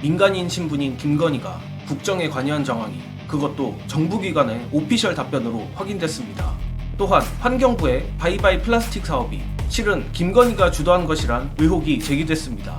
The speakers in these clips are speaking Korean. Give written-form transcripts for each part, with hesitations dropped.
민간인 신분인 김건희가 국정에 관여한 정황이 그것도 정부기관의 오피셜 답변으로 확인됐습니다. 또한 환경부의 바이바이 플라스틱 사업이 실은 김건희가 주도한 것이란 의혹이 제기됐습니다.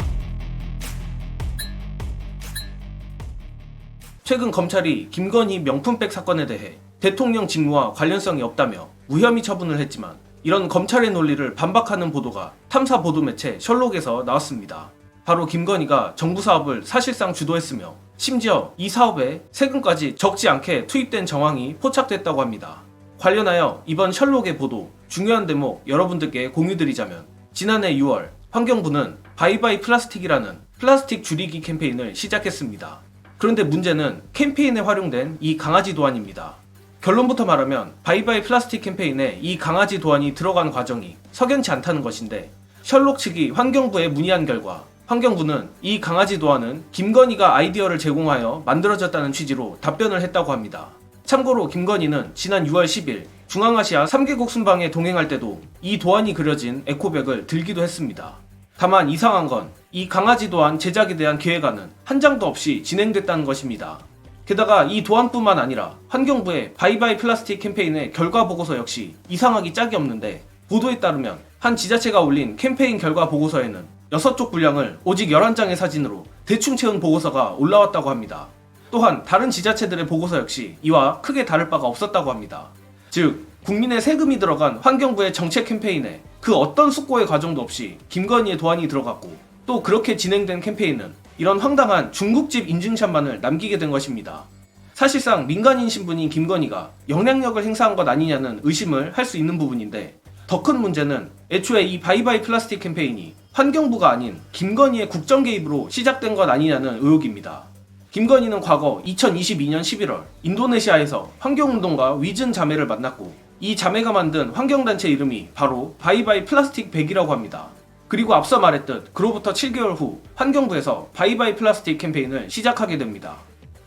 최근 검찰이 김건희 명품백 사건에 대해 대통령 직무와 관련성이 없다며 무혐의 처분을 했지만 이런 검찰의 논리를 반박하는 보도가 탐사 보도 매체 셜록에서 나왔습니다. 바로 김건희가 정부 사업을 사실상 주도했으며 심지어 이 사업에 세금까지 적지 않게 투입된 정황이 포착됐다고 합니다. 관련하여 이번 셜록의 보도 중요한 대목 여러분들께 공유드리자면 지난해 6월 환경부는 바이바이 플라스틱이라는 플라스틱 줄이기 캠페인을 시작했습니다. 그런데 문제는 캠페인에 활용된 이 강아지 도안입니다. 결론부터 말하면 바이바이 플라스틱 캠페인에 이 강아지 도안이 들어간 과정이 석연치 않다는 것인데 셜록 측이 환경부에 문의한 결과 환경부는 이 강아지 도안은 김건희가 아이디어를 제공하여 만들어졌다는 취지로 답변을 했다고 합니다. 참고로 김건희는 지난 6월 10일 중앙아시아 3개국 순방에 동행할 때도 이 도안이 그려진 에코백을 들기도 했습니다. 다만 이상한 건 이 강아지 도안 제작에 대한 계획안은 한 장도 없이 진행됐다는 것입니다. 게다가 이 도안뿐만 아니라 환경부의 바이바이 플라스틱 캠페인의 결과 보고서 역시 이상하기 짝이 없는데 보도에 따르면 한 지자체가 올린 캠페인 결과 보고서에는 6쪽 분량을 오직 11장의 사진으로 대충 채운 보고서가 올라왔다고 합니다. 또한 다른 지자체들의 보고서 역시 이와 크게 다를 바가 없었다고 합니다. 즉, 국민의 세금이 들어간 환경부의 정책 캠페인에 그 어떤 숙고의 과정도 없이 김건희의 도안이 들어갔고 또 그렇게 진행된 캠페인은 이런 황당한 중국집 인증샷만을 남기게 된 것입니다. 사실상 민간인 신분인 김건희가 영향력을 행사한 것 아니냐는 의심을 할 수 있는 부분인데 더 큰 문제는 애초에 이 바이바이 플라스틱 캠페인이 환경부가 아닌 김건희의 국정 개입으로 시작된 것 아니냐는 의혹입니다. 김건희는 과거 2022년 11월 인도네시아에서 환경운동가 위즌 자매를 만났고 이 자매가 만든 환경단체 이름이 바로 바이바이 플라스틱 100이라고 합니다. 그리고 앞서 말했듯 그로부터 7개월 후 환경부에서 바이바이 플라스틱 캠페인을 시작하게 됩니다.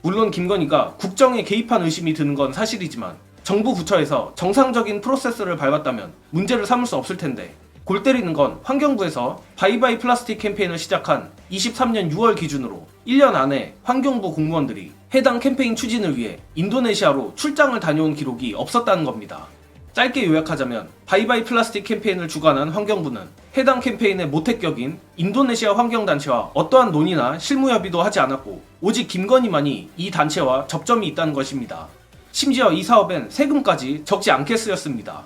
물론 김건희가 국정에 개입한 의심이 드는 건 사실이지만 정부 부처에서 정상적인 프로세스를 밟았다면 문제를 삼을 수 없을 텐데 골 때리는 건 환경부에서 바이바이 플라스틱 캠페인을 시작한 23년 6월 기준으로 1년 안에 환경부 공무원들이 해당 캠페인 추진을 위해 인도네시아로 출장을 다녀온 기록이 없었다는 겁니다. 짧게 요약하자면 바이바이 플라스틱 캠페인을 주관한 환경부는 해당 캠페인의 모태격인 인도네시아 환경단체와 어떠한 논의나 실무협의도 하지 않았고 오직 김건희만이 이 단체와 접점이 있다는 것입니다. 심지어 이 사업엔 세금까지 적지 않게 쓰였습니다.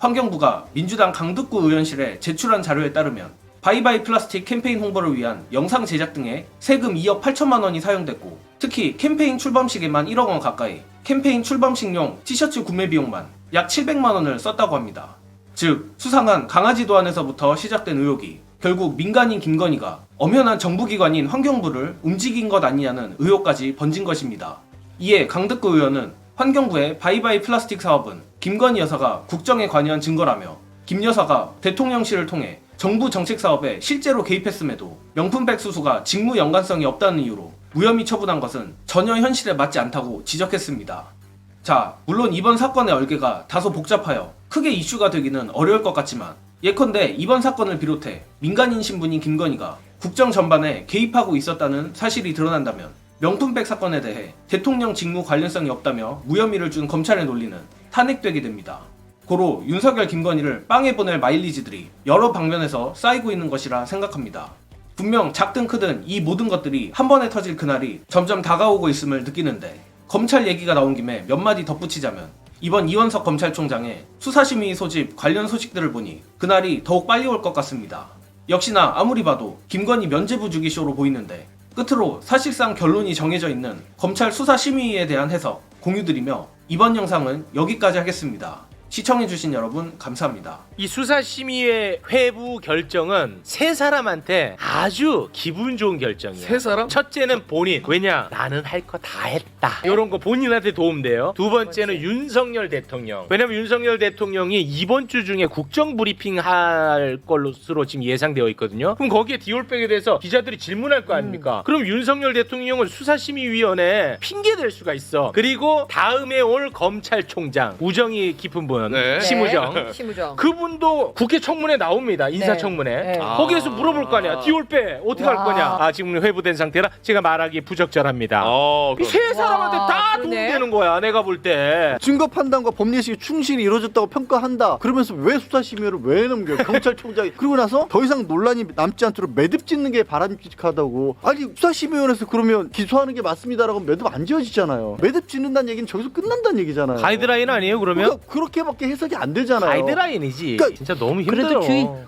환경부가 민주당 강득구 의원실에 제출한 자료에 따르면 바이바이 플라스틱 캠페인 홍보를 위한 영상 제작 등에 세금 2억 8천만 원이 사용됐고 특히 캠페인 출범식에만 1억 원 가까이 캠페인 출범식용 티셔츠 구매 비용만 약 700만 원을 썼다고 합니다. 즉 수상한 강아지 도안에서부터 시작된 의혹이 결국 민간인 김건희가 엄연한 정부기관인 환경부를 움직인 것 아니냐는 의혹까지 번진 것입니다. 이에 강득구 의원은 환경부의 바이바이 플라스틱 사업은 김건희 여사가 국정에 관여한 증거라며 김 여사가 대통령실을 통해 정부 정책 사업에 실제로 개입했음에도 명품백 수수가 직무 연관성이 없다는 이유로 무혐의 처분한 것은 전혀 현실에 맞지 않다고 지적했습니다. 자, 물론 이번 사건의 얼개가 다소 복잡하여 크게 이슈가 되기는 어려울 것 같지만 예컨대 이번 사건을 비롯해 민간인 신분인 김건희가 국정 전반에 개입하고 있었다는 사실이 드러난다면 명품백 사건에 대해 대통령 직무 관련성이 없다며 무혐의를 준 검찰의 논리는 탄핵되게 됩니다. 고로 윤석열 김건희를 빵에 보낼 마일리지들이 여러 방면에서 쌓이고 있는 것이라 생각합니다. 분명 작든 크든 이 모든 것들이 한 번에 터질 그날이 점점 다가오고 있음을 느끼는데 검찰 얘기가 나온 김에 몇 마디 덧붙이자면 이번 이원석 검찰총장의 수사심의 소집 관련 소식들을 보니 그날이 더욱 빨리 올 것 같습니다. 역시나 아무리 봐도 김건희 면죄부 주기 쇼로 보이는데 끝으로 사실상 결론이 정해져 있는 검찰 수사심의에 대한 해석 공유드리며 이번 영상은 여기까지 하겠습니다. 시청해주신 여러분 감사합니다. 이 수사심의의 회부 결정은 세 사람한테 아주 기분 좋은 결정이에요. 세 사람? 첫째는 본인. 왜냐? 나는 할 거 다 했다. 이런 거 본인한테 도움돼요. 두 번째는 윤석열 대통령. 왜냐면 윤석열 대통령이 이번 주 중에 국정 브리핑 할 걸로스로 지금 예상되어 있거든요. 그럼 거기에 디올백에 대해서 기자들이 질문할 거 아닙니까? 그럼 윤석열 대통령을 수사심의위원회에 핑계 댈 수가 있어. 그리고 다음에 올 검찰총장 우정이 깊은 분 분 네. 심우정. 심우정. 그분도 국회 청문회 나옵니다. 인사청문회. 네. 아. 거기에서 물어볼 거 아니야. 디올 빼 어떻게 할 와. 거냐. 아 지금 회부된 상태라 제가 말하기 부적절합니다. 이 그럼. 세 사람한테 와, 다 그러네. 도움되는 거야. 내가 볼 때. 증거 판단과 법리의식이 충실히 이루어졌다고 평가한다. 그러면서 왜 수사심의를 왜 넘겨요? 경찰청장이. 그리고 나서 더 이상 논란이 남지 않도록 매듭 짓는 게 바람직하다고. 아니 수사심의원에서 그러면 기소하는 게 맞습니다라고 매듭 안 지어지잖아요. 매듭 짓는다는 얘기는 저기서 끝난다는 얘기잖아요. 가이드라인 아니에요 그러면? 그러니까 그렇게밖에 해석이 안 되잖아요. 가이드라인이지. 그러니까 진짜 너무 그래도 힘들어.